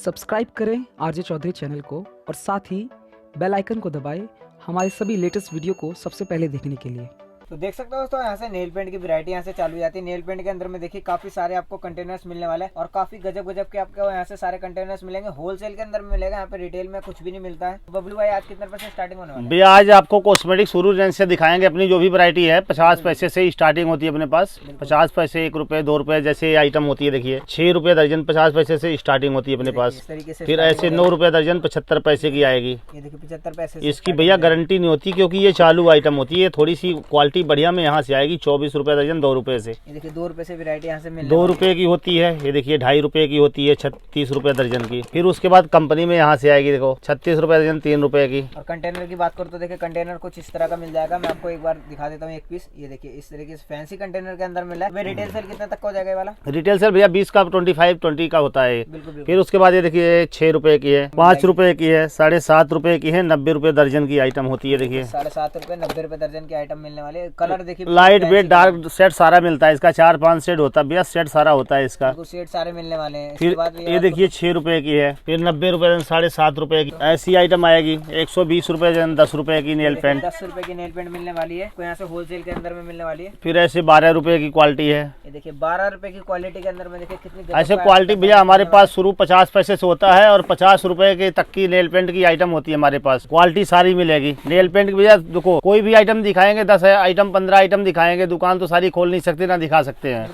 Subscribe करें RJ Chaudhary channel को और साथ ही बेल आइकन को दबाएं हमारे सभी लेटेस्ट वीडियो को सबसे पहले देखने के लिए। तो देख सकते हो दोस्तों, यहाँ से नेल पेंट की वैरायटी यहाँ से चालू हो जाती है। नेल पेंट के अंदर में देखिए काफी सारे आपको कंटेनर्स मिलने वाले हैं और काफी गजब गजब के आपको यहाँ से सारे कंटेनर्स मिलेंगे। होलसेल के अंदर में मिलेगा, यहाँ पे रिटेल में कुछ भी नहीं मिलता है। बबलू भाई, आज कितने रुपए से स्टार्टिंग होने वाली है? भैया आज आपको कॉस्मेटिक शुरू रेंज से दिखाएंगे। अपनी जो भी वैरायटी है 50 पैसे से स्टार्टिंग होती है अपने पास। 50 पैसे, 1 रुपए, 2 रुपए जैसे आइटम होती है। देखिए 6 रुपए दर्जन 50 पैसे से स्टार्टिंग होती है अपने पास। फिर ऐसे 9 रुपए दर्जन 75 पैसे की आएगी। ये देखिए 75 पैसे। इसकी भैया गारंटी नहीं होती क्योंकि ये चालू आइटम होती है। थोड़ी सी क्वालिटी बढ़िया में यहाँ से आएगी। 24 रुपए दर्जन 2 रुपए से। ये देखिए 2 रुपए से वैरायटी यहाँ से मिल 2 रुपए की होती है। ये देखिए 2.5 रुपए की होती है 36 रुपए दर्जन की। फिर उसके बाद कंपनी में यहाँ से आएगी, देखो 36 रुपए दर्जन 3 रुपए की। और कंटेनर की बात करो तो देखिए कंटेनर कुछ इस तरह का मिल जाएगा। मैं आपको एक बार दिखा देता हूँ एक पीस। ये देखिए इस तरीके से फैंसी कंटेनर के अंदर मिला है। रिटेल सेल कितने तक का हो जाएगा वाला? रिटेल सेल भैया 20 का 25-20 का होता है। बिल्कुल। फिर उसके बाद ये देखिए 6 रुपए की है, 5 रुपए की है, 7.5 रुपए की है, 90 रुपए दर्जन की आइटम होती है। देखिए 7.5 रुपए 90 रुपए दर्जन की आइटम मिलने वाली है। कलर देखिए लाइट वेट डार्क सेट सारा मिलता है। इसका 4-5 सेट होता है भैया, सेट सारा होता है इसका। सेट सारे मिलने वाले हैं। फिर ये देखिए 6 रुपए की है। फिर 90 रुपए 7.5 रुपए की ऐसी आइटम आएगी। 120 रुपए 10 रुपए की नेल पेंट। 10 रुपए की नेल पेंट मिलने वाली है। यहाँ से होलसेल के अंदर में मिलने वाली है। फिर ऐसे 12 रुपए की क्वालिटी है। ये देखिए 12 रुपए की क्वालिटी के अंदर में देखिए कितनी ऐसे क्वालिटी भैया हमारे पास शुरू 50 पैसे से होता है और 50 रुपए के तक की नेल पेंट की आइटम होती है हमारे पास। क्वालिटी सारी मिलेगी नेल पेंट की। भैया देखो कोई भी आइटम दिखाएंगे 10 आइटम 15 आइटम दिखाएंगे। दुकान तो सारी खोल नहीं सकते ना दिखा सकते हैं।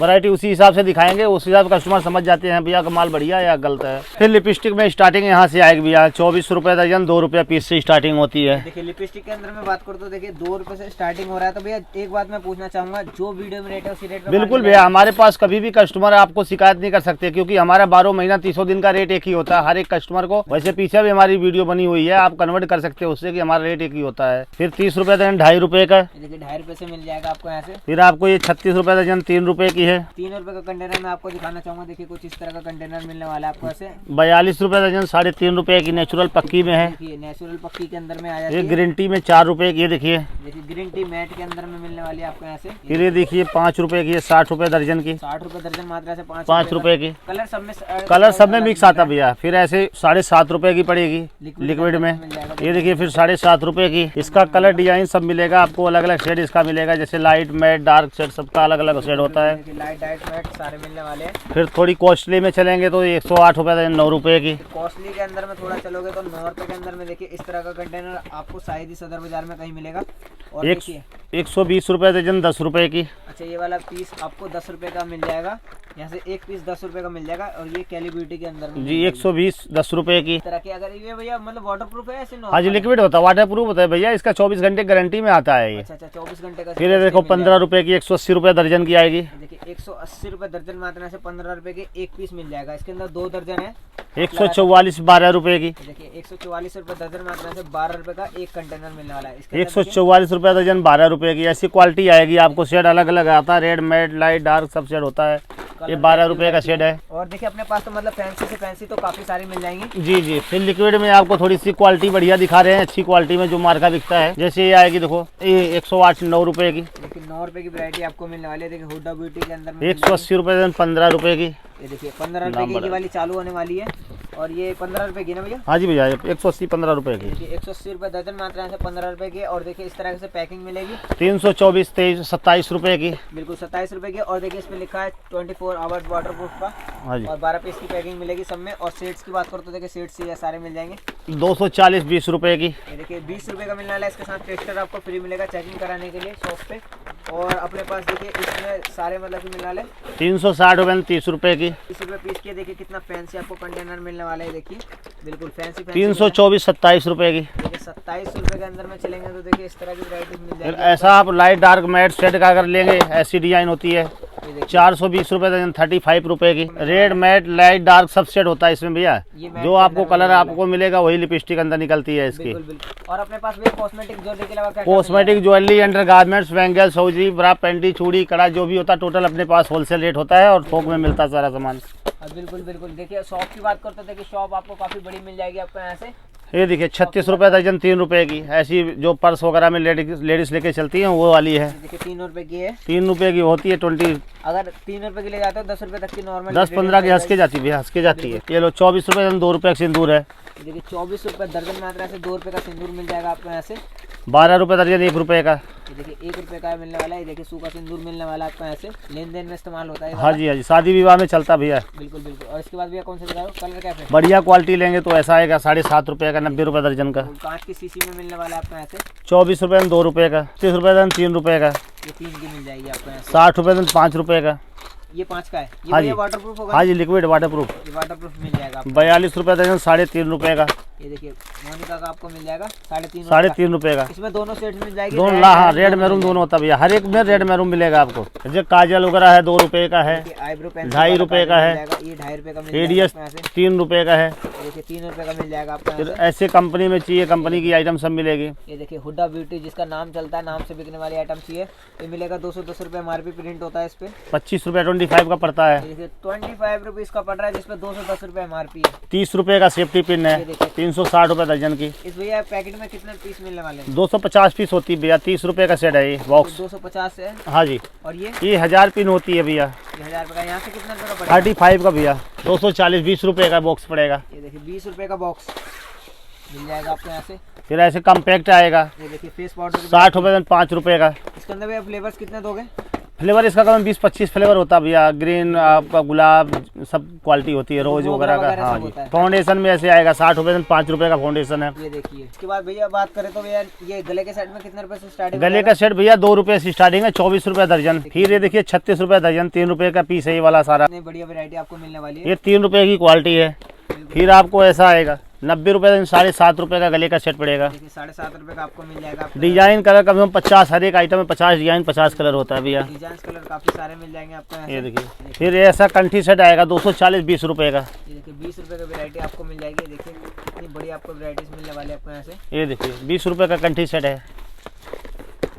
वैरायटी उसी हिसाब से दिखाएंगे, उस हिसाब से कस्टमर समझ जाते हैं भैया का माल बढ़िया है या गलत है। फिर लिपस्टिक में स्टार्टिंग यहाँ से आएगी भैया 24 रुपए दर्जन 2 रुपए पीस से स्टार्टिंग होती है। देखिए लिपस्टिक के अंदर में बात करो तो देखिए 2 रुपए से स्टार्टिंग हो रहा है। तो भैया एक बात मैं पूछना चाहूंगा, जो वीडियो में रेट है उसी रेट में? बिल्कुल भैया, हमारे पास कभी भी कस्टमर आपको शिकायत नहीं कर सकते क्योंकि हमारा 12 महीना 30 दिन का रेट एक ही होता है हर एक कस्टमर को। वैसे पीछे भी हमारी वीडियो बनी हुई है, आप कन्वर्ट कर सकते हैं उससे कि हमारा रेट एक ही होता है। फिर 30 रुपए दर्जन 2.5 रुपए का। देखिए 2.5 रुपए से मिल जाएगा आपको यहाँ से। फिर आपको ये 36 रुपए दर्जन 3 रुपए की है। 3 रुपए का कंटेनर मैं आपको दिखाना चाहूंगा। देखिए कुछ इस तरह का कंटेनर मिलने वाला है आपको ऐसे। 42 रुपए दर्जन 3.5 रुपए की नेचुरल पक्की में है। देखिए नेचुरल पक्की के अंदर में आ जाती ये है। ग्रीन टी में 4 रुपए की है। देखिए ग्रीन टी मैट के अंदर में मिलने वाली है आपको यहाँ से। फिर ये देखिए 5 रुपए की है, 60 रुपए दर्जन की। 60 रुपए दर्जन मात्रा से 5 रुपए की। कलर सब में मिक्स आता भैया। फिर ऐसे 7.5 रुपए की पड़ेगी लिक्विड में। ये देखिए फिर 7.5 रुपए की। इसका कलर डिजाइन सब मिलेगा आपको, अलग अलग शेड इसका मिलेगा। जैसे लाइट मैट डार्क शेड सबका अलग अलग शेड होता है। लाइट डार्क मैट सारे मिलने वाले हैं। फिर थोड़ी कॉस्टली में चलेंगे तो 108 रुपए दर्जन 9 रुपए की। कॉस्टली के अंदर में थोड़ा चलोगे तो 9 रुपए के अंदर में देखिए इस तरह का कंटेनर आपको शायद ही सदर बाजार में कहीं मिलेगा। और देखिए 120 रुपए दर्जन 10 रुपए की। अच्छा, ये वाला पीस आपको 10 रुपए का मिल जाएगा। यहाँ से एक पीस 10 रुपए का मिल जाएगा। और ये कैली ब्यूटी के अंदर में जी 120 10 रुपए की तरह के। अगर ये भैया मतलब वाटर प्रूफ है ऐसे? हाँ जी लिक्विड होता है, वाटर प्रूफ होता है भैया। इसका 24 घंटे गारंटी में आता है ये। अच्छा 24 घंटे का। फिर देखो 15 रुपए की 180 रुपए दर्जन की आएगी। देखिए 180 रुपए दर्जन मात्रा से 15 रुपए के एक पीस मिल जाएगा। इसके अंदर 2 दर्जन है। 144 12 रुपए की। देखिए 144 रुपए दर्जन मात्रा से 12 रुपए का एक कंटेनर मिलने वाला है। 144 रुपए दर्जन 12 रुपए की। ऐसी क्वालिटी आएगी आपको। शेड अलग अलग आता है, रेड मैट लाइट डार्क सब शेड होता है। ये 12 रुपए का शेड है। और देखिए अपने पास तो मतलब फैंसी से फैंसी तो काफी सारी मिल जाएंगी। जी फिर लिक्विड में आपको थोड़ी सी क्वालिटी बढ़िया दिखा रहे हैं, अच्छी क्वालिटी में जो मार्का बिकता है। जैसे ये आएगी देखो ये 108 9 रुपए की। देखिए 9 रुपए की वैरायटी आपको मिलने वाली है। देखिए हुडा ब्यूटी के अंदर 180 रुपए 15 रुपए की। ये देखिए 15 रुपए की वाली चालू होने वाली है। और ये 15 रुपए की ना भैया? हाँ जी भैया 180 15 रुपए की। 180 रुपए दर्जन मात्रा से 15 रुपए की। और देखिए इस तरह से पैकिंग मिलेगी 324 23 27 रुपए की। बिल्कुल 27 रुपए की। और देखिए इसमें लिखा है 24 आवर्स वाटर प्रूफ का। हाँ जी। और 12 पीस की पैकिंग मिलेगी सब में। और सेट्स की बात करो तो देखिए सेट्स ये सारे मिल जाएंगे 240 20 रुपए की। ये देखिए 20 रुपए का मिलने वाला है। इसके साथ टेस्टर आपको फ्री मिलेगा चेकिंग कराने के लिए शॉप पे। और अपने पास देखिए इसमें सारे मतलब कि मिलने वाले 360 रुपए 30 रुपए की। 30 रुपए पीस के। देखिए कितना फैंसी आपको कंटेनर मिलने वाला है। देखिए बिल्कुल फैंसी 324 27 रुपए की। देखिए 27 रुपए के अंदर में चलेंगे तो देखिए इस तरह की वैरायटी मिल जाएगी। ऐसा आप लाइट डार्क मैट सेट का अगर लेंगे ऐसी डिजाइन होती है 420 रुपए दर्जन 35 रुपए की। रेड मैट लाइट डार्क सब सेट होता है इसमें भैया। जो आपको कलर आपको मिलेगा वही लिपस्टिक अंदर निकलती है इसकी। और अपने पास भी कॉस्मेटिक ज्वेलरी के अलावा cosmetic jewellery under garments bangle सौजी ब्रा पेंटी चूड़ी कड़ा जो भी होता है टोटल अपने पास होलसेल रेट होता है और थोक में मिलता है सारा सामान। बिल्कुल देखिए शॉप की बात करते देखिए शॉप आपको काफी बड़ी मिल जाएगी आपको यहाँ से। ये देखिए 36 रुपये दर्जन 3 रुपए की। ऐसी जो पर्स वगैरह में लेडीज लेके चलती हैं वो वाली है। देखिए 3 रुपए की है। 3 रुपए की होती है 20। अगर 3 रुपए की ले जाते हो 10 रुपए तक की नॉर्मल 10-15 की हंस के जाती है, हंस के जाती है। ये लो 24 रुपये दर्जन 2 रुपए का सिंदूर है। देखिए 24 रुपए दर्जन में आता है। 2 रुपए का सिंदूर मिल जाएगा आपको यहाँ से। 12 रुपये दर्जन 1 रुपए का। ये देखिए 1 रुपए का मिलने वाला है। ये देखिए सूखा सिंदूर मिलने वाला है आपको यहाँ से। लेन देन में इस्तेमाल होता है। हाँ जी हाँ जी, शादी विवाह में चलता भैया। बिल्कुल बिल्कुल। और इसके बाद भैया कौन सा दिखा रहे हो? Colour cafe. बढ़िया क्वालिटी लेंगे तो ऐसा आएगा 7.5 रुपये का, 90 रुपये दर्जन का। कांच की शीशी में मिलने वाला है आपको यहाँ से। 24 रुपये 2 रुपए का। 30 रुपये दर्जन 3 रुपए का। ये 3 की मिल जाएगी आपको यहाँ से। 60 रुपये दर्जन 5 रुपए का। ये 5 का है। ये हाँ भैया जी। वाटरप्रूफ होगा। हाँ जी, लिक्विड वाटरप्रूफ। ये वाटरप्रूफ मिल जाएगा आपको। 42 रुपये दर्जन 3.5 रुपए का। ये देखिए मोनिका का आपको मिल जाएगा 3.5 3.5 रुपए का। इसमें दोनों सेट्स मिल जाएगी। दोनों हाँ, रेड मैरून दोनों होता भैया। हर एक में रेड मैरून मिलेगा आपको। जैसे काजल वगैरह है 2 रुपए का है। आईब्रो पेन 2.5 रुपए का है। ये 2.5 रुपए का मिल जाएगा एडीएस आपको यहाँ से। 3 रुपए का है। देखिए 3 रुपए का मिल जाएगा आपको फिर यहाँ से। ऐसे कंपनी में चाहिए, कंपनी की आइटम सब मिलेगी। ये देखिए हुड्डा ब्यूटी जिसका नाम चलता है, नाम से बिकने वाली आइटम चाहिए ये मिलेगा। 210 रुपए MRP प्रिंट होता है इस पे। 25 रुपये 25 का पड़ता है। ये देखिए 25 रुपीज का पड़ रहा है जिसपे 210 रुपए MRP है। 30 रुपए का सेफ्टी पिन है। ये देखिए। 360 रुपये दर्जन की। इस भैया पैकेट में कितने पीस मिलने वाले हैं? 250 पीस होती है भैया। 30 रुपए का सेट है ये बॉक्स। 250 है। हाँ जी। और ये 1000 पिन होती है भैया। 1000 रुपए का। यहाँ से कितना रुपए का पड़ेगा? 35 का भैया। 240 20 रुपए का बॉक्स पड़ेगा। ये देखिए 20 रुपए का बॉक्स मिल जाएगा आपको यहाँ से। फिर ऐसे कम्पैक्ट आएगा ये देखिए फेस पाउडर 60 रुपये 5 रुपए का। इसके अंदर भैया फ्लेवर्स कितने दोगे? फ्लेवर इसका कम 20-25 फ्लेवर होता है भैया। ग्रीन, आपका गुलाब, सब क्वालिटी होती है, रोज वगैरह का। हाँ सब जी। होता है। फाउंडेशन में ऐसे आएगा 60 रुपये 5 रुपए का फाउंडेशन है। ये देखिए। इसके बाद भैया बात करें तो भैया ये गले के सेट में कितने रुपए से स्टार्टिंग? गले का सेट भैया 2 रुपए से स्टार्टिंग है। 24 रुपये दर्जन। फिर ये देखिए 36 रुपये दर्जन 3 रुपए का पीस है ये वाला सारा। इतनी बढ़िया वैरायटी आपको मिलने वाली है। ये 3 रुपए की क्वालिटी है। फिर आपको ऐसा आएगा 90 रुपये 7.5 रुपए का गले का सेट पड़ेगा। देखिए 7.5 रुपए का आपको मिल जाएगा। डिजाइन कलर कम से कम 50, हर एक आइटम में 50 डिजाइन 50 कलर होता है भैया। डिजाइन कलर काफी सारे मिल जाएंगे आपको यहाँ ये से। देखिए। फिर ये ऐसा कंठी सेट आएगा 240 20 रुपए का। ये देखिए 20 रुपए का वैरायटी आपको मिल जाएगी। ये देखिए कितनी बढ़िया आपको वैरायटीज मिलने वाली है आपको यहाँ से। ये देखिए 20 रुपए का कंठी सेट है।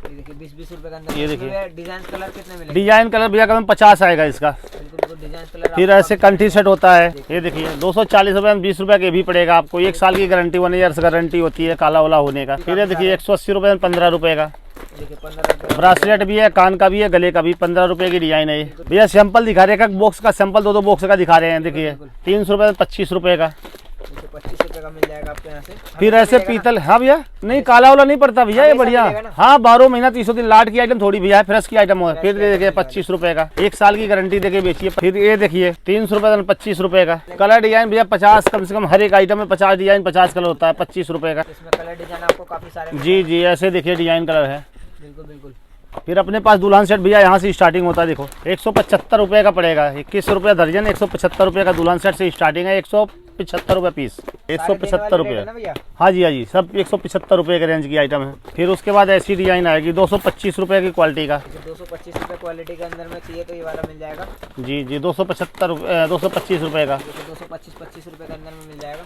ये देखिए 20-20 रुपए का अंदर। ये देखिए। डिजाइन कलर कितने मिलेंगे? डिजाइन कलर भैया कम 50 आएगा इसका। बिल्कुल डिजाइन कलर। फिर ऐसे कंठी सेट होता है। ये देखिए 240 रुपये 20 रुपए के भी पड़ेगा आपको। 1 साल की गारंटी 1 ईयर्स गारंटी होती है काला वाला होने का। फिर ये देखिए 180 रुपये 15 रुपए का। देखिए 15 रुपए। ब्रासलेट भी है, कान का भी है, गले का भी। 15 रुपए की डिजाइन है ये भैया। सैंपल दिखा रहे हैं, बॉक्स का सैंपल 2 बॉक्स का दिखा रहे हैं। देखिए 300 रुपये 25 रुपए का। 25 रुपए का मिल जाएगा आपको यहाँ से। फिर ऐसे पीतल। हाँ भैया, नहीं काला वाला नहीं पड़ता भैया ये हमेशा बढ़िया। मिलेगा ना? हाँ 12 महीना 300 दिन लाट की आइटम थोड़ी भैया, फ्रेश की आइटम हो। फिर देखिए 25 रुपए का। 1 साल की गारंटी देके बेचिए। फिर ये देखिए 300 रुपये 25 रुपए का। कलर डिजाइन भैया 50 कम से कम हर एक आइटम में 50 डिजाइन 50 कलर होता है। 25 रुपए का। इसमें कलर डिजाइन आपको काफी सारे मिल जी जी, ऐसे देखिए डिजाइन कलर है। बिल्कुल बिल्कुल। फिर अपने पास दुल्हन सेट भैया यहाँ से स्टार्टिंग होता है। देखो 175 रुपए का पड़ेगा। 21 रुपये दर्जन। 175 रुपए का दुल्हन सेट से स्टार्टिंग है। 175 रुपए पीस। 175 रुपये। भैया हाँ जी हाँ जी, सब 175 रुपए के रेंज की आइटम है। फिर उसके बाद ऐसी डिजाइन आएगी 225 रुपए की क्वालिटी का। 225 रुपए क्वालिटी के अंदर में चाहिए तो ये वाला मिल जाएगा। जी जी 225 रुपए का। 225 रुपए के अंदर में मिल जाएगा।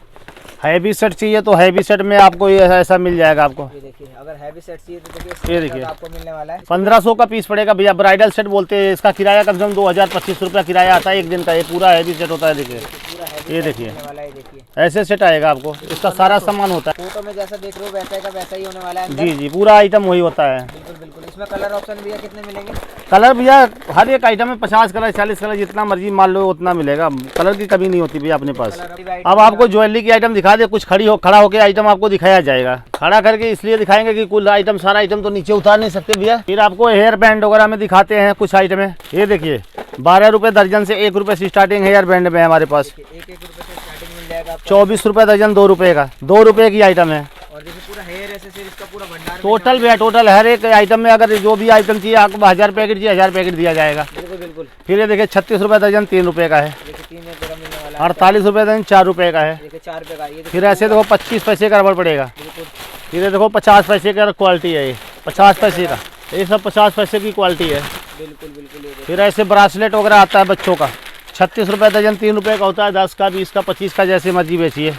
हैवी सेट चाहिए तो हैवी सेट में आपको ये ऐसा मिल जाएगा आपको। ये देखिए अगर हैवी सेट चाहिए तो देखिए ये इसके देखिए। अंदर आपको मिलने वाला है। 1500 का पीस पड़ेगा भैया। ब्राइडल सेट बोलते हैं इसका। किराया कम से कम 2025 रुपया किराया आता है 1 दिन का। ये पूरा हैवी सेट होता है। देखिए पूरा हैवी ये सेट देखिए। मिलने वाला है। देखिए ऐसे सेट आएगा आपको। इसका सारा सामान होता है। फोटो में जैसा देख रहे हो वैसा का वैसा ही होने वाला है अंदर। जी जी, पूरा आइटम वही होता है। बिल्कुल बिल्कुल। इसमें कलर ऑप्शन भैया कितने मिलेंगे? कलर भैया हर एक आइटम में 50 कलर 40 कलर जितना मर्जी मान लो उतना मिलेगा। कलर की कमी नहीं होती भैया अपने पास। अब आपको ज्वेलरी की आइटम दिखा दे। कुछ खड़ा होकर आइटम आपको दिखाया जाएगा। खड़ा करके इसलिए दिखाएंगे कि कुल आइटम सारा आइटम तो नीचे उतार नहीं सकते भैया। फिर आपको हेयर बैंड वगैरह में दिखाते हैं कुछ आइटम है। ये देखिए 12 रुपये दर्जन से 1 रुपये से स्टार्टिंग हेयर बैंड में हमारे पास। 1 रुपए से स्टार्टिंग मिल जाएगा आपको। 24 रुपये दर्जन 2 रुपये का। 2 रुपये की आइटम है। और देखिए पूरा हेयर एक्सेसरीज का पूरा भंडार टोटल भैया टोटल हर एक आइटम में अगर जो भी आइटम चाहिए आपको 1000 पैकेट चाहिए 1000 पैकेट दिया जाएगा। बिल्कुल बिल्कुल। फिर ये देखिए 36 रुपये दर्जन 3 रुपये का है। देखिए 3 रुपए का मिलने वाला है। 48 रुपये दर्जन 4 रुपये का है। देखिए 4 रुपए का। ये फिर ऐसे देखो 25 पैसे का रबड़ पड़ेगा। बिल्कुल। फिर ये देखो 50 पैसे का क्वालिटी है। ये 50 पैसे का। ये सब 50 पैसे की क्वालिटी है। बिल्कुल बिल्कुल। ये फिर ऐसे ब्रासलेट वगैरह आता है बच्चों का। 36 रुपये दर्जन 3 रुपये का होता है। 10 का 20 का 25 का जैसे मर्जी बेचिए।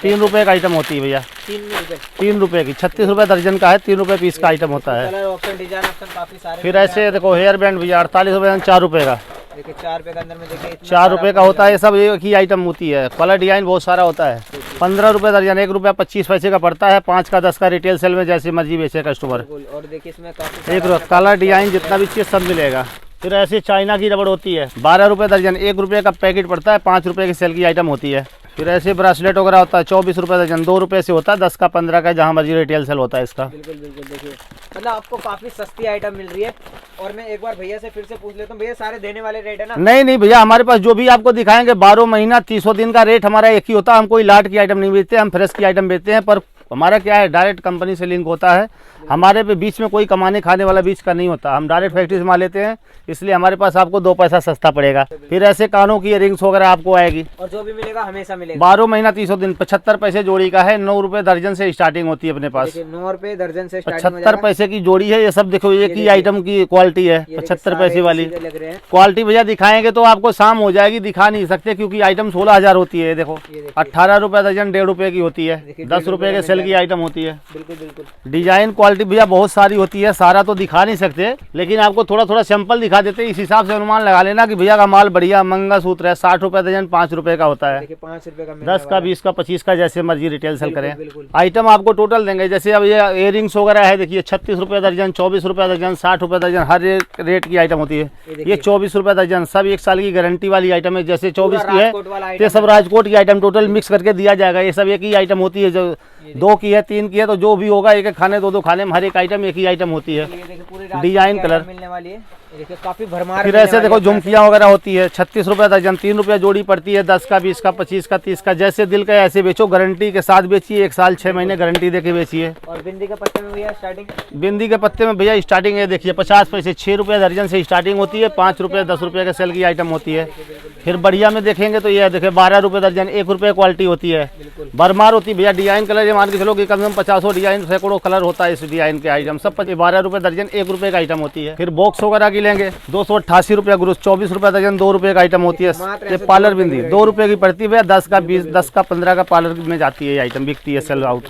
3 रुपये का आइटम होती है भैया। 3 रुपए। 3 रुपये की। 36 रुपये दर्जन का है। 3 रुपये पीस का आइटम होता है। कलर ऑप्शन डिजाइन ऑप्शन काफी सारे। फिर ऐसे देखो हेयर बैंड भैया 48 रुपये 4 रुपये का। देखिए 4 रुपए के अंदर में देखिए 4 रुपये का होता है। ये सब एक ही आइटम होती है। कलर डिजाइन बहुत सारा होता है। 15 रुपये दर्जन, 1 रुपया 25 पैसे का पड़ता है। 5 का 10 का रिटेल सेल में जैसे मर्जी बेचे कस्टमर। बिल्कुल। और देखिए इसमें काफी एक कलर डिजाइन जितना भी चीज़ सब मिलेगा। फिर ऐसे चाइना की रबड़ होती है, 12 रुपये दर्जन, 1 रुपये का पैकेट पड़ता है, 5 रुपये की सेल की आइटम होती है। फिर ऐसे ब्रासलेट वगैरह होता है, 24 रुपये दर्जन, 2 रुपये से होता है, 10 का 15 का जहाँ मर्जी रिटेल सेल होता है इसका। बिल्कुल बिल्कुल। देखिए मतलब आपको काफी सस्ती आइटम मिल रही है। और मैं एक बार भैया से फिर से पूछ लेता हूँ, भैया सारे देने वाले रेट है ना? नहीं भैया, हमारे पास जो भी आपको दिखाएंगे 12 महीना 300 दिन का रेट हमारा एक ही होता है। हम कोई लाट की आइटम नहीं बेचते, हम फ्रेश की आइटम बेचते हैं। पर हमारा क्या है, डायरेक्ट कंपनी से लिंक होता है। हमारे पे बीच में कोई कमाने खाने वाला बीच का नहीं होता। हम डायरेक्ट फैक्ट्री से माल लेते हैं, इसलिए हमारे पास आपको 2 पैसा सस्ता पड़ेगा। फिर ऐसे कानों की रिंग्स वगैरह आपको आएगी, और जो भी मिलेगा हमेशा मिलेगा। 12 महीना 300 दिन, 75 पैसे जोड़ी का है, 9 रुपये दर्जन से स्टार्टिंग होती है अपने पास। 9 रुपए दर्जन से 75 पैसे की जोड़ी है। ये सब देखो, एक ही आइटम की क्वालिटी है, 75 पैसे वाली लग रहे हैं। क्वालिटी। भैया दिखाएंगे तो आपको शाम हो जाएगी, दिखा नहीं सकते क्योंकि आइटम 16,000 होती है। देखो 18 रुपये दर्जन, 1.5 रुपये की होती है, 10 रुपये के सेल की आइटम होती है। बिल्कुल बिल्कुल। डिजाइन क्वालिटी भैया बहुत सारी होती है, सारा तो दिखा नहीं सकते, लेकिन आपको थोड़ा थोड़ा सैंपल दिखा देते हैं। इस हिसाब से अनुमान लगा लेना कि भैया का माल बढ़िया मंगलसूत्र है, 60 रुपये दर्जन, 5 रुपये का होता है। 5 रुपए का, 10 का, 20 का, 25 का, जैसे मर्जी रिटेल सेल करें। बिल्कुल। आइटम आपको टोटल देंगे। जैसे अब ये इयरिंग्स वगैरह है, देखिए 36 रुपये दर्जन, 24 रुपये दर्जन, 60 रुपये दर्जन, हर एक रेट की आइटम होती है। ये 24 रुपये दर्जन, सब 1 साल की गारंटी वाली आइटम है। जैसे 24 की है तो सब राजकोट की आइटम टोटल मिक्स करके दिया जाएगा। ये सब एक ही आइटम होती है। जो 2 की है, 3 की है, तो जो भी होगा एक एक खाने, 2 खाने में हर एक आइटम एक ही आइटम होती है। डिजाइन कलर मिलने वाली है। देखिए काफी भरमार। फिर ऐसे देखो झुमकियाँ वगैरह होती है, 36 रुपये दर्जन, 3 रुपये जोड़ी पड़ती है। 10 का, 20 का, 25 का, 30 का, जैसे दिल का ऐसे बेचो। गारंटी के साथ बेचिए, 1 साल 6 महीने गारंटी देके बेचिए। और बिंदी के पत्ते में भैया स्टार्टिंग? बिंदी के पत्ते में भैया स्टार्टिंग है, देखिए 50 पैसे, 6 रुपये दर्जन से स्टार्टिंग होती है। 5 रुपये 10 रुपये के सेल की आइटम होती है। फिर बढ़िया में देखेंगे तो ये देखिए 12 रुपये दर्जन, 1 रुपये क्वालिटी होती है। भरमार होती है भैया। डिजाइन कलर ये मान के चलो कि कम से कम 50 डिजाइन, सैकड़ों कलर होता है इस डिजाइन के आइटम। सब 12 रुपये दर्जन, 1 रुपये का आइटम होती है। फिर बॉक्स वगैरह की लेंगे 288 रुपये ग्रुस, 24 रुपये दर्जन, 2 रुपये का आइटम होती है। ये पार्लर बिंदी 2 रुपये की पड़ती है। 10 का, 20, 10 का, 15 का पार्लर में जाती है ये आइटम, बिकती है सेल आउट।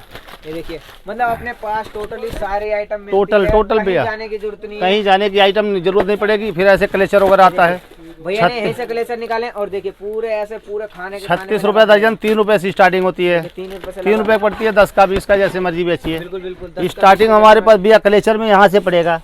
ये देखिए मतलब अपने पास टोटली सारे आइटम मिलती टोटल है। टोटल कहीं भैया जाने की जरूरत नहीं है। कहीं जाने की आइटम जरूरत नहीं पड़ेगी। फिर ऐसे क्लेचर वगैरह आता है, भैया ने यहीं से कलेक्शन निकाले। और देखिए पूरे ऐसे पूरे खाने के 36 रुपये दर्जन, 3 रुपये से स्टार्टिंग होती है। 3 रुपये पड़ती है। 10 का, 20 का, जैसे मर्जी बेचिए। बिल्कुल बिल्कुल। स्टार्टिंग हमारे पास भैया कलेचर में यहाँ से पड़ेगा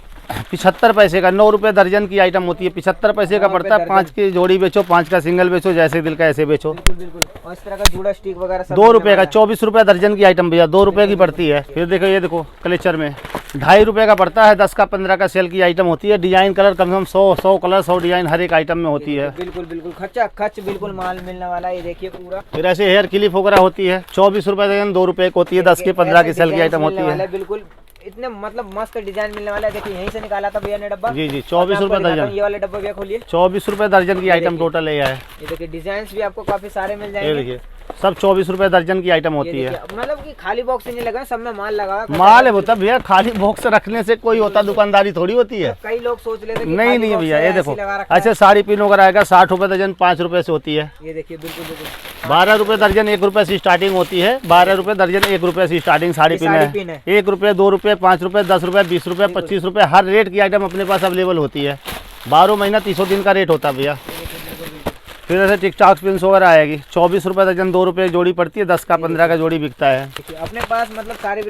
75 पैसे का। 9 रुपये दर्जन की आइटम होती है, 75 पैसे का पड़ता है। 5 की जोड़ी बेचो, 5 का सिंगल बेचो, जैसे दिल का ऐसे बेचो। बिल्कुल। और इस तरह का जूड़ा स्टिक वगैरह सब 2 रुपये का, 24 रुपये दर्जन की आइटम भैया, 2 रुपये की पड़ती है। फिर देखो ये देखो कलेचर में 2.5 रुपये का पड़ता है। 10 का, 15 का सेल की आइटम होती है। डिजाइन कलर कम से कम 100 कलर, 100 डिजाइन हर एक आइटम में होती है। बिल्कुल बिल्कुल। खच्चा खच बिल्कुल माल मिलने वाला है। ये देखिए पूरा। फिर ऐसे हेयर क्लिप वगैरह होती है, 24 रुपये दर्जन, 2 रुपये की होती है। 10 की, 15 की सेल की आइटम होती है। बिल्कुल इतने मतलब मस्त डिजाइन मिलने वाला है। देखिए यहीं से निकाला था भैया ने डब्बा। जी जी, 24 रुपये दर्जन। ये वाले डब्बे भैया खोलिए। 24 रुपये दर्जन की आइटम टोटल है। ये देखिए डिजाइन भी आपको काफी सारे मिल ये जाएंगे। देखिए सब 24 रुपये दर्जन की आइटम होती है। मतलब कि खाली बॉक्स नहीं लगा, सब में माल लगा। माल है होता भैया, खाली बॉक्स रखने से कोई होता दुकानदारी थोड़ी होती है। कई लोग सोच लेते हैं कि नहीं खाली नहीं बॉक्स भैया, है, ये ऐसे देखो लगा रखा है। अच्छा साड़ी पिन वगैरह आएगा 60 रुपये दर्जन, 5 रुपये से होती है। ये देखिए बिल्कुल बिल्कुल। 12 रुपये दर्जन, 1 रुपये से स्टार्टिंग होती है। 12 रुपये दर्जन, 1 रुपये से स्टार्टिंग साड़ी पिन है। 1 रुपये, 2 रुपये, 5 रुपये, 10 रुपये, 20 रुपये, 25 रुपये, हर रेट की आइटम अपने पास अवेलेबल होती है। 12 महीना 300 दिन का रेट होता है भैया। फिर ऐसे टिक टाक पिन वगैरह आएगी 24 रुपये दर्जन, 2 रुपये जोड़ी पड़ती है। 10 का, 15 का जोड़ी बिकता है। अपने पास मतलब सारी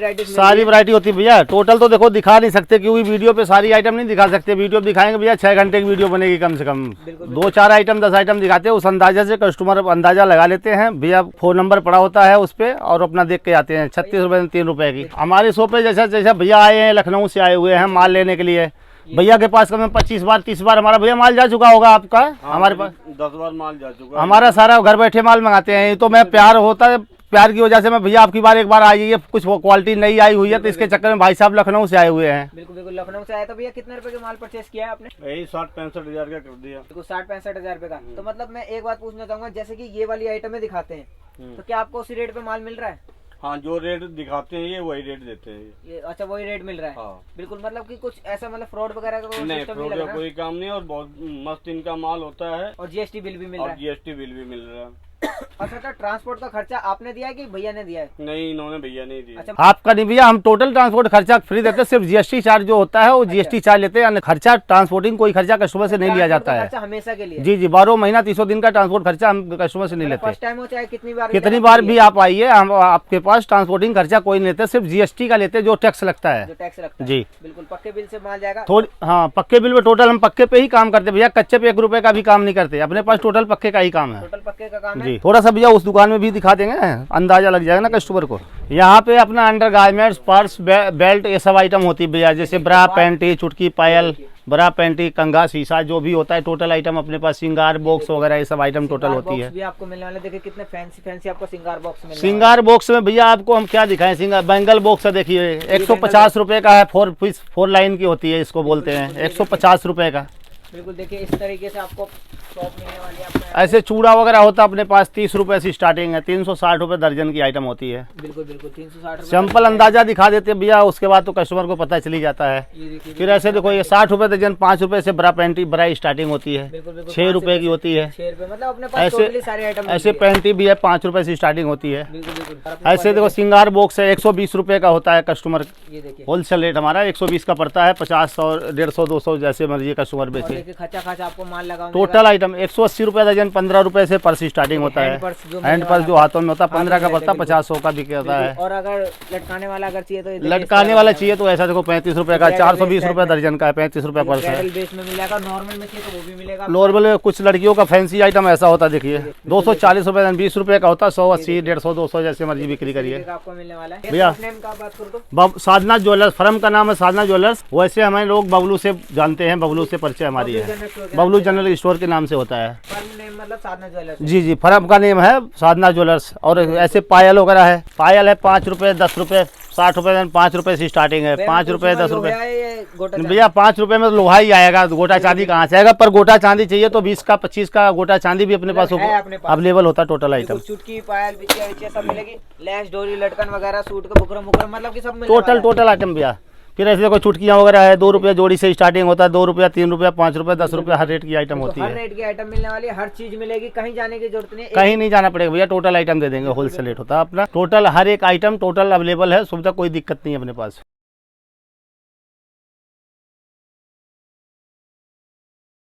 वैरायटी होती है भैया। टोटल तो देखो दिखा नहीं सकते क्योंकि वीडियो पे सारी आइटम नहीं दिखा सकते। वीडियो दिखाएंगे भैया 6 घंटे की वीडियो बनेगी कम से कम। 2-4 आइटम 10 आइटम दिखाते हैं, उस अंदाजा से कस्टमर अंदाजा लगा लेते हैं। भैया फोन नंबर पड़ा होता है उस पर और अपना देख के आते हैं। 36 रुपये 3 रुपये की हमारी शॉप पे जैसा जैसा भैया आए हैं, लखनऊ से आए हुए हैं माल लेने के लिए। भैया के पास कम 25 बार 30 बार हमारा भैया माल जा चुका होगा आपका। हमारे पास 10 बार माल जा चुका है। हमारा सारा घर बैठे माल मंगाते हैं। तो मैं प्यार होता है, प्यार की वजह से मैं भैया आपकी बार एक बार आइए, कुछ क्वालिटी नई आई हुई है तो इसके चक्कर में भाई साहब लखनऊ से आए हुए हैं। बिल्कुल बिल्कुल लखनऊ से आया। तो भैया कितने रुपए का माल परचेस किया है आपने? यही 60-65 हजार का कर दिया। 60-65 हजार रुपए का। तो मतलब मैं एक बात पूछना चाहूंगा, जैसे कि ये वाली आइटमें दिखाते हैं तो क्या आपको उसी रेट पे माल मिल रहा है? हाँ, जो रेट दिखाते हैं ये वही रेट देते हैं ये अच्छा वही रेट मिल रहा है। हाँ। बिल्कुल मतलब कि कुछ ऐसा मतलब फ्रॉड वगैरह का नहीं, सिस्टम फ्रॉड नहीं का लगा कोई काम नहीं और बहुत मस्त इनका माल होता है। और जीएसटी बिल भी मिल रहा और है। जीएसटी बिल भी मिल रहा है। अच्छा तो ट्रांसपोर्ट का खर्चा आपने दिया है कि भैया ने दिया है? नहीं, इन्होंने भैया नहीं दिया। अच्छा, आपका नहीं भैया, हम टोटल ट्रांसपोर्ट खर्चा फ्री देते हैं, सिर्फ जीएसटी चार्ज जो होता है वो जीएसटी चार्ज लेते हैं, खर्चा ट्रांसपोर्टिंग कोई खर्चा कस्टमर से नहीं लिया जाता है। खर्चा हमेशा के लिए? जी जी, 12 महीना 300 दिन का ट्रांसपोर्ट खर्चा हम कस्टमर से नहीं लेते। फर्स्ट टाइम हो चाहे कितनी बार भी आप आइए, हम आपके पास ट्रांसपोर्टिंग खर्चा कोई नहीं लेते, सिर्फ जीएसटी का लेते हैं जो टैक्स लगता है। जो टैक्स लगता है जी बिल्कुल पक्के बिल से माल जाएगा। थोड़ी हाँ, पक्के बिल में टोटल हम पक्के पे ही काम करते हैं भैया, कच्चे पे 1 रुपए का भी काम नहीं करते, अपने पास टोटल पक्के का ही काम है। टोटल पक्के का काम है। जी, थोड़ा सा भैया उस दुकान में भी दिखा देंगे, अंदाजा लग जाएगा ना कस्टमर को। यहाँ पे अपना अंडर गारमेंट्स, पर्स, बेल्ट, ये सब आइटम होती है भैया, जैसे ब्रा, पैंटी, चुटकी, पायल, ब्रा, पैंटी, कंघा, शीशा, जो भी होता है टोटल आइटम अपने पास, सिंगार बॉक्स वगैरह ये सब आइटम टोटल होती है। भी आपको मिलने वाले, देखिए कितने फैंसी आपको सिंगार बॉक्स मिलने वाले। सिंगार बॉक्स में भैया आपको हम क्या दिखाएं, सिंगार बैंगल बॉक्स है, देखिए 150 रुपए का है, 4 लाइन की होती है, इसको बोलते हैं 150 रुपए का। बिल्कुल देखिए इस तरीके से आपको शॉप मिलने वाली है आपको। ऐसे चूड़ा वगैरह होता है अपने पास 30 रुपए से स्टार्टिंग है, 360 रुपए दर्जन की आइटम होती है। बिल्कुल 360 सिंपल अंदाजा दिखा देते हैं भैया, उसके बाद तो कस्टमर को पता चली जाता है। फिर ऐसे देखो ये 60 रुपए दर्जन, 5 रुपए से ब्रा पैंटी ब्रा स्टार्टिंग होती है, 6 रुपए की होती है। 6 रुपए मतलब अपने पास टोटली सारे आइटम। ऐसे पैंटी भी है 5 रुपए से स्टार्टिंग होती है। ऐसे देखो सिंगार बॉक्स है 120 रुपए का होता है, कस्टमर ये देखिए होलसेल रेट हमारा 120 का पड़ता है, 50 और 150 200 जैसे मर्जी कस्टमर बेचे। खचा आपको माल लगा टोटल आइटम 180 रुपए दर्जन, 15 रुपए से पर्स स्टार्टिंग होता है। हैंड पर्स जो हाथों में होता है 15 का पड़ता है, 50-100 का बिक जाता है। और अगर लटकाने वाला अगर चाहिए तो लटकाने वाला चाहिए तो ऐसा देखो 35 रुपए का, 420 रुपए दर्जन का है, 35 रुपए पर्स है। बेस में मिलेगा, नॉर्मल में चाहिए तो वो भी मिलेगा। नॉर्मल में कुछ लड़कियों का फैंसी आइटम ऐसा होता है, देखिए 240 रुपए 20 रुपए का होता है, 180, 150, 200 जैसे मर्जी बिक्री करिए। आपको मिलने वाला है भैया। बात करो तो साधना ज्वेलर्स, फर्म का नाम है साधना ज्वेलर्स। वैसे हमें लोग बबलू से जानते हैं, बबलू से परिचय हमारी है, बबलू जनरल स्टोर के नाम से होता है। फर्म नेम मतलब साधना ज्वेलर्स। जी जी, फर्म का नेम है साधना ज्वेलर्स। और ऐसे पायल वगैरह है, पायल है 5 रुपए, 10 रुपए, 60 रुपए, 5 रुपए से स्टार्टिंग है, 5 रुपए, 10 रुपए। भैया 5 रुपए में तो लोहा ही आएगा, गोटा चांदी कहाँ से आएगा, पर गोटा चांदी चाहिए तो 20 का 25 का गोटा चांदी भी अपने पास अवेलेबल होता है। टोटल आइटम चुटकी, पायल, बिछिया सब मिलेगी, लैस, डोरी, लटकन वगैरह, सूट का बुकरम मतलब कि सब टोटल आइटम भैया। फिर ऐसे कोई चुटकियाँ वगैरह है, 2 रुपये जोड़ी से स्टार्टिंग होता है, 2 रुपया, 3 रुपया, 5 रुपये, 10 रुपये, हर रेट की आइटम होती है। हर रेट की आइटम मिलने वाली है, हर चीज मिलेगी, कहीं जाने की जरूरत नहीं, कहीं नहीं जाना पड़ेगा भैया, टोटल आइटम दे देंगे, होलसेल रेट होता है अपना। टोटल हर एक आइटम टोटल अवेलेबल है, सुविधा कोई दिक्कत नहीं है अपने पास।